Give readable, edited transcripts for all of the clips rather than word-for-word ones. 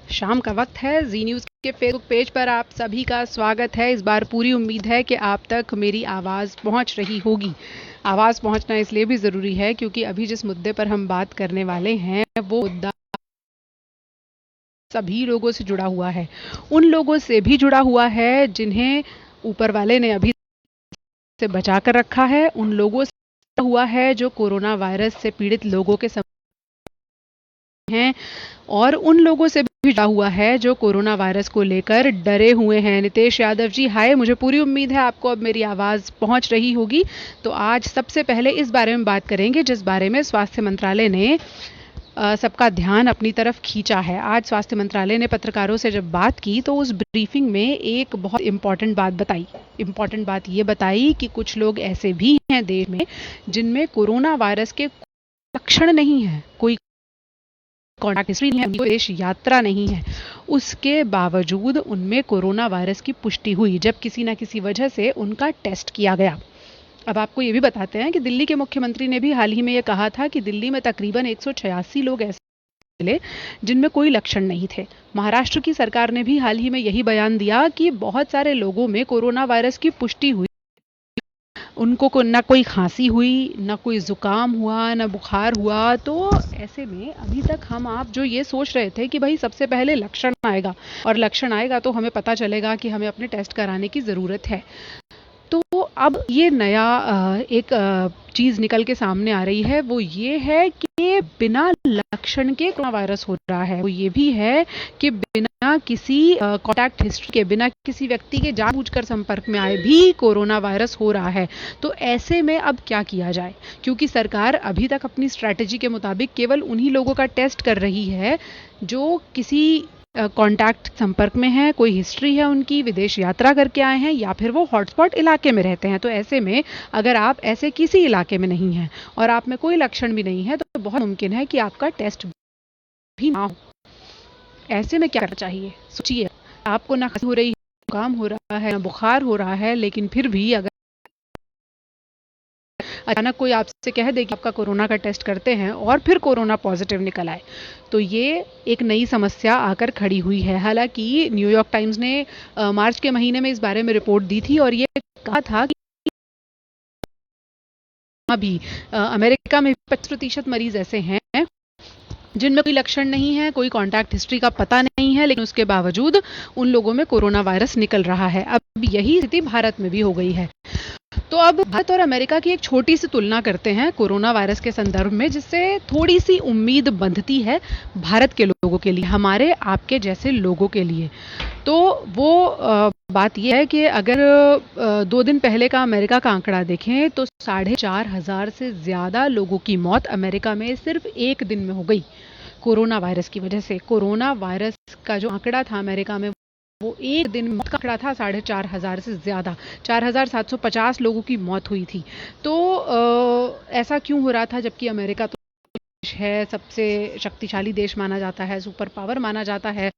शाम का वक्त है। जी न्यूज़ के फेसबुक पेज पर आप सभी का स्वागत है। इस बार पूरी उम्मीद है कि आप तक मेरी आवाज़ पहुंच रही होगी। आवाज़ पहुंचना इसलिए भी ज़रूरी है क्योंकि अभी जिस मुद्दे पर हम बात करने वाले हैं वो मुद्दा सभी लोगों से जुड़ा हुआ है। उन लोगों से भी जुड़ा हुआ है जिन्हें ऊपर वाले ने अभी से बचा कर रखा है। उन लोगों से हुआ है जो कोरोना वायरस से पीड़ित लोगों के हैं और उन लोगों से भी जुड़ा हुआ है जो कोरोना वायरस को लेकर डरे हुए हैं। नितेश यादव जी हाय, मुझे पूरी उम्मीद है आपको अब मेरी आवाज़ पहुंच रही होगी। तो आज सबसे पहले इस बारे में बात करेंगे जिस बारे में स्वास्थ्य मंत्रालय ने सबका ध्यान अपनी तरफ खींचा है। आज स्वास्थ्य मंत्रालय ने पत्रकारों से जब बात की तो उस ब्रीफिंग में एक बहुत इम्पॉर्टेंट बात बताई। इम्पॉर्टेंट बात ये बताई कि कुछ लोग ऐसे भी हैं देश में जिनमें कोरोना वायरस के लक्षण नहीं है, कोई कॉन्टैक्ट हिस्ट्री नहीं है, उनकी विदेश यात्रा नहीं है, उसके बावजूद उनमें कोरोना वायरस की पुष्टि हुई जब किसी न किसी वजह से उनका टेस्ट किया गया। अब आपको ये भी बताते हैं कि दिल्ली के मुख्यमंत्री ने भी हाल ही में ये कहा था कि दिल्ली में तकरीबन 186 लोग ऐसे मिले जिनमें कोई लक्षण नहीं थे। महाराष्ट्र की सरकार ने भी हाल ही में यही बयान दिया कि बहुत सारे लोगों में कोरोना वायरस की पुष्टि हुई, उनको ना कोई खांसी हुई, ना कोई जुकाम हुआ, ना बुखार हुआ। तो ऐसे में अभी तक हम आप जो ये सोच रहे थे कि भाई सबसे पहले लक्षण आएगा और लक्षण आएगा तो हमें पता चलेगा कि हमें अपने टेस्ट कराने की ज़रूरत है, तो अब ये नया एक चीज़ निकल के सामने आ रही है। वो ये है कि बिना लक्षण के कोरोना वायरस हो रहा है। वो ये भी है कि बिना किसी कॉन्टैक्ट हिस्ट्री के, बिना किसी व्यक्ति के जानबूझकर संपर्क में आए भी कोरोना वायरस हो रहा है। तो ऐसे में अब क्या किया जाए, क्योंकि सरकार अभी तक अपनी स्ट्रैटेजी के मुताबिक केवल उन्हीं लोगों का टेस्ट कर रही है जो किसी कॉन्टैक्ट संपर्क में है, कोई हिस्ट्री है उनकी, विदेश यात्रा करके आए हैं या फिर वो हॉटस्पॉट इलाके में रहते हैं। तो ऐसे में अगर आप ऐसे किसी इलाके में नहीं हैं और आप में कोई लक्षण भी नहीं है तो बहुत मुमकिन है कि आपका टेस्ट भी ना हो। ऐसे में क्या करना चाहिए, सोचिए। आपको ना खांसी हो रही है, जुकाम हो रहा है, ना बुखार हो रहा है, लेकिन फिर भी अगर अचानक कोई आपसे कह दे कि आपका कोरोना का टेस्ट करते हैं और फिर कोरोना पॉजिटिव निकल आए, तो ये एक नई समस्या आकर खड़ी हुई है। हालांकि न्यूयॉर्क टाइम्स ने मार्च के महीने में इस बारे में रिपोर्ट दी थी और ये कहा था कि अभी अमेरिका में 25% मरीज ऐसे हैं जिनमें कोई लक्षण नहीं है, कोई कॉन्टैक्ट हिस्ट्री का पता नहीं है, लेकिन उसके बावजूद उन लोगों में कोरोना वायरस निकल रहा है। अब यही स्थिति भारत में भी हो गई है। तो अब भारत और अमेरिका की एक छोटी सी तुलना करते हैं कोरोना वायरस के संदर्भ में, जिससे थोड़ी सी उम्मीद बंधती है भारत के लोगों के लिए, हमारे आपके जैसे लोगों के लिए। तो वो बात यह है कि अगर 2 दिन पहले का अमेरिका का आंकड़ा देखें तो 4,500 से ज़्यादा लोगों की मौत अमेरिका में सिर्फ एक दिन में हो गई कोरोना वायरस की वजह से। कोरोना वायरस का जो आंकड़ा था अमेरिका में वो एक दिन मौत का आंकड़ा था 4,500 से ज़्यादा, 4,750 लोगों की मौत हुई थी। तो ऐसा क्यों हो रहा था, जबकि अमेरिका तो देश है, सबसे शक्तिशाली देश माना जाता है, सुपर पावर माना जाता है,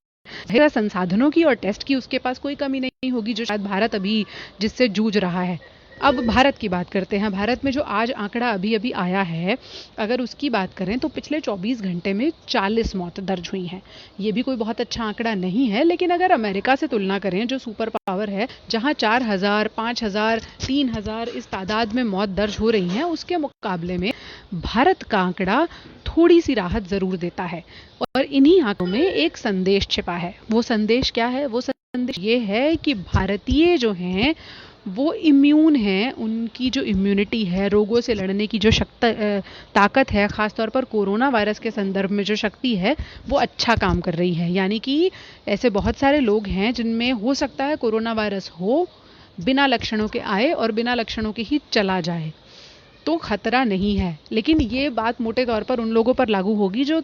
संसाधनों की और टेस्ट की उसके पास कोई कमी नहीं होगी, जो शायद भारत अभी जिससे जूझ रहा है। अब भारत की बात करते हैं। भारत में जो आज आंकड़ा अभी अभी आया है, अगर उसकी बात करें तो पिछले 24 घंटे में 40 मौत दर्ज हुई हैं। ये भी कोई बहुत अच्छा आंकड़ा नहीं है, लेकिन अगर अमेरिका से तुलना करें जो सुपर पावर है, जहां 4,000, 5,000, 3,000 इस तादाद में मौत दर्ज हो रही हैं, उसके मुकाबले में भारत का आंकड़ा थोड़ी सी राहत ज़रूर देता है। और इन्हीं आंकड़ों में एक संदेश छिपा है। वो संदेश क्या है? वो संदेश ये है कि भारतीय जो हैं वो इम्यून हैं, उनकी जो इम्यूनिटी है, रोगों से लड़ने की जो ताकत है, ख़ासतौर पर कोरोना वायरस के संदर्भ में जो शक्ति है, वो अच्छा काम कर रही है। यानी कि ऐसे बहुत सारे लोग हैं जिनमें हो सकता है कोरोना वायरस हो, बिना लक्षणों के आए और बिना लक्षणों के ही चला जाए, तो खतरा नहीं है। लेकिन ये बात मोटे तौर पर उन लोगों पर लागू होगी जो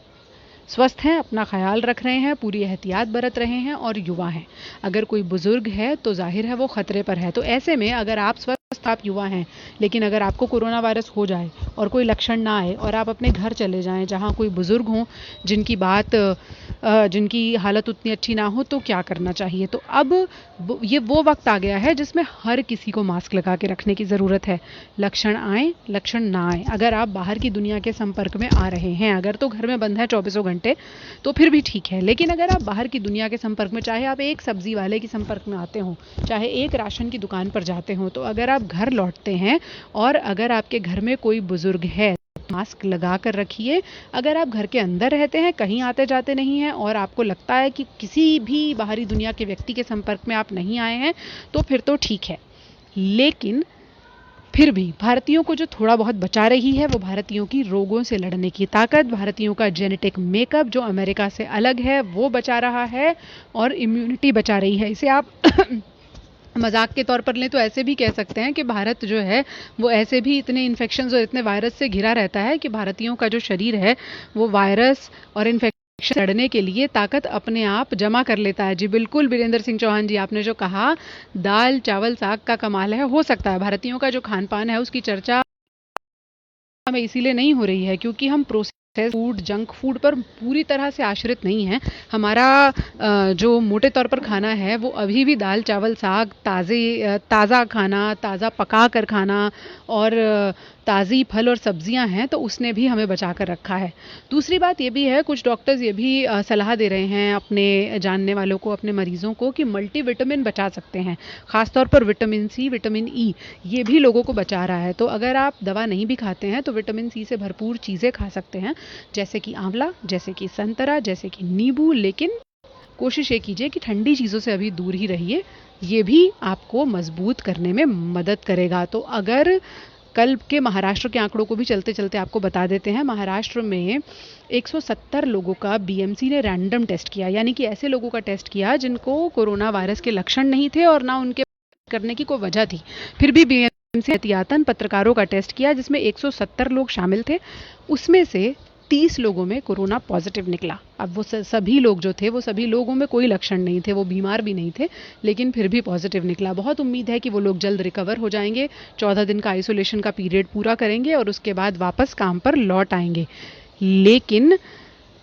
स्वस्थ हैं, अपना ख्याल रख रहे हैं, पूरी एहतियात बरत रहे हैं और युवा हैं। अगर कोई बुजुर्ग है तो जाहिर है वो खतरे पर है। तो ऐसे में अगर आप स्वस्थ, आप युवा हैं, लेकिन अगर आपको कोरोना वायरस हो जाए और कोई लक्षण ना आए और आप अपने घर चले जाएं जहां कोई बुजुर्ग हों जिनकी बात जिनकी हालत उतनी अच्छी ना हो, तो क्या करना चाहिए? तो अब ये वो वक्त आ गया है जिसमें हर किसी को मास्क लगा के रखने की ज़रूरत है। लक्षण आए, लक्षण ना आए, अगर आप बाहर की दुनिया के संपर्क में आ रहे हैं, अगर तो घर में बंद है 24 घंटे, तो फिर भी ठीक है। लेकिन अगर आप बाहर की दुनिया के संपर्क में, चाहे आप एक सब्जी वाले के संपर्क में आते हो, चाहे एक राशन की दुकान पर जाते हो, तो अगर आप घर लौटते हैं और अगर आपके घर में कोई बुजुर्ग है, मास्क लगा कर रखिए। अगर आप घर के अंदर रहते हैं, कहीं आते जाते नहीं हैं और आपको लगता है कि किसी भी बाहरी दुनिया के व्यक्ति के संपर्क में आप नहीं आए हैं, तो फिर तो ठीक है। लेकिन फिर भी भारतीयों को जो थोड़ा बहुत बचा रही है, वो भारतीयों की रोगों से लड़ने की ताकत, भारतीयों का जेनेटिक मेकअप जो अमेरिका से अलग है, वो बचा रहा है और इम्यूनिटी बचा रही है। इसे आप मजाक के तौर पर लें तो ऐसे भी कह सकते हैं कि भारत जो है वो ऐसे भी इतने इन्फेक्शंस और इतने वायरस से घिरा रहता है कि भारतीयों का जो शरीर है वो वायरस और इन्फेक्शन लड़ने के लिए ताकत अपने आप जमा कर लेता है। जी बिल्कुल वीरेंद्र सिंह चौहान जी, आपने जो कहा दाल चावल साग का कमाल है, हो सकता है भारतीयों का जो खान पान है उसकी चर्चा हमें इसीलिए नहीं हो रही है क्योंकि हम प्रोसेस फूड, जंक फूड पर पूरी तरह से आश्रित नहीं हैं। हमारा जो मोटे तौर पर खाना है वो अभी भी दाल चावल साग, ताज़ा खाना, ताज़ा पका कर खाना और ताज़ी फल और सब्जियां हैं, तो उसने भी हमें बचा कर रखा है। दूसरी बात ये भी है, कुछ डॉक्टर्स ये भी सलाह दे रहे हैं अपने जानने वालों को, अपने मरीजों को, कि मल्टीविटामिन बचा सकते हैं, खासतौर पर विटामिन सी, विटामिन ई, ये भी लोगों को बचा रहा है। तो अगर आप दवा नहीं भी खाते हैं तो विटामिन सी से भरपूर चीज़ें खा सकते हैं, जैसे कि आंवला, जैसे कि संतरा, जैसे कि नींबू। लेकिन कोशिश ये कीजिए कि ठंडी चीज़ों से अभी दूर ही रहिए, ये भी आपको मजबूत करने में मदद करेगा। तो अगर कल के महाराष्ट्र के आंकड़ों को भी चलते चलते आपको बता देते हैं, महाराष्ट्र में 170 लोगों का बीएमसी ने रैंडम टेस्ट किया, यानी कि ऐसे लोगों का टेस्ट किया जिनको कोरोना वायरस के लक्षण नहीं थे और ना उनके करने की कोई वजह थी, फिर भी बीएमसी एहतियातन पत्रकारों का टेस्ट किया जिसमें 170 लोग शामिल थे। उसमें से 30 लोगों में कोरोना पॉजिटिव निकला। अब वो सभी लोग जो थे, वो सभी लोगों में कोई लक्षण नहीं थे, वो बीमार भी नहीं थे, लेकिन फिर भी पॉजिटिव निकला। बहुत उम्मीद है कि वो लोग जल्द रिकवर हो जाएंगे, 14 दिन का आइसोलेशन का पीरियड पूरा करेंगे और उसके बाद वापस काम पर लौट आएंगे। लेकिन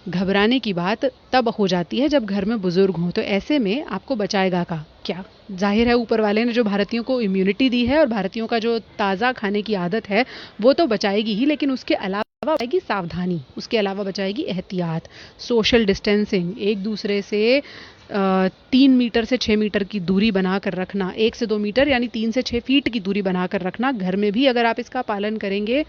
घबराने की बात तब हो जाती है जब घर में बुजुर्ग हों, तो ऐसे में आपको बचाएगा का क्या? जाहिर है ऊपर वाले ने जो भारतीयों को इम्यूनिटी दी है और भारतीयों का जो ताज़ा खाने की आदत है वो तो बचाएगी ही, लेकिन उसके अलावा बचाएगी सावधानी, उसके अलावा बचाएगी एहतियात, सोशल डिस्टेंसिंग, एक दूसरे से 3 मीटर से 6 मीटर की दूरी बनाकर रखना, 1 से 2 मीटर यानी 3 से 6 फीट की दूरी बनाकर रखना। घर में भी अगर आप इसका पालन करेंगे,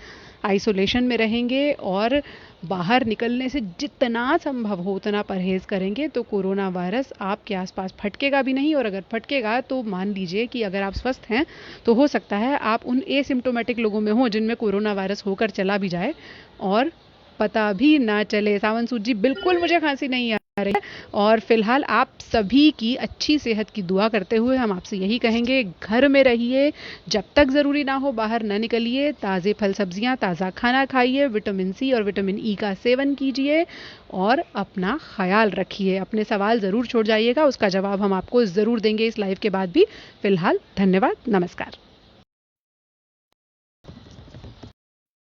आइसोलेशन में रहेंगे और बाहर निकलने से जितना संभव हो उतना परहेज करेंगे, तो कोरोना वायरस आपके आसपास फटकेगा भी नहीं। और अगर फटकेगा तो मान लीजिए कि अगर आप स्वस्थ हैं तो हो सकता है आप उन एसिम्प्टोमेटिक लोगों में हो जिनमें कोरोना वायरस होकर चला भी जाए और पता भी ना चले। सावन सूद जी, बिल्कुल मुझे खांसी नहीं आ रही है और फिलहाल आप सभी की अच्छी सेहत की दुआ करते हुए हम आपसे यही कहेंगे, घर में रहिए, जब तक ज़रूरी ना हो बाहर न निकलिए, ताज़े फल सब्जियां, ताज़ा खाना खाइए, विटामिन सी और विटामिन ई का सेवन कीजिए और अपना ख्याल रखिए। अपने सवाल ज़रूर छोड़ जाइएगा, उसका जवाब हम आपको ज़रूर देंगे इस लाइव के बाद भी। फिलहाल धन्यवाद, नमस्कार।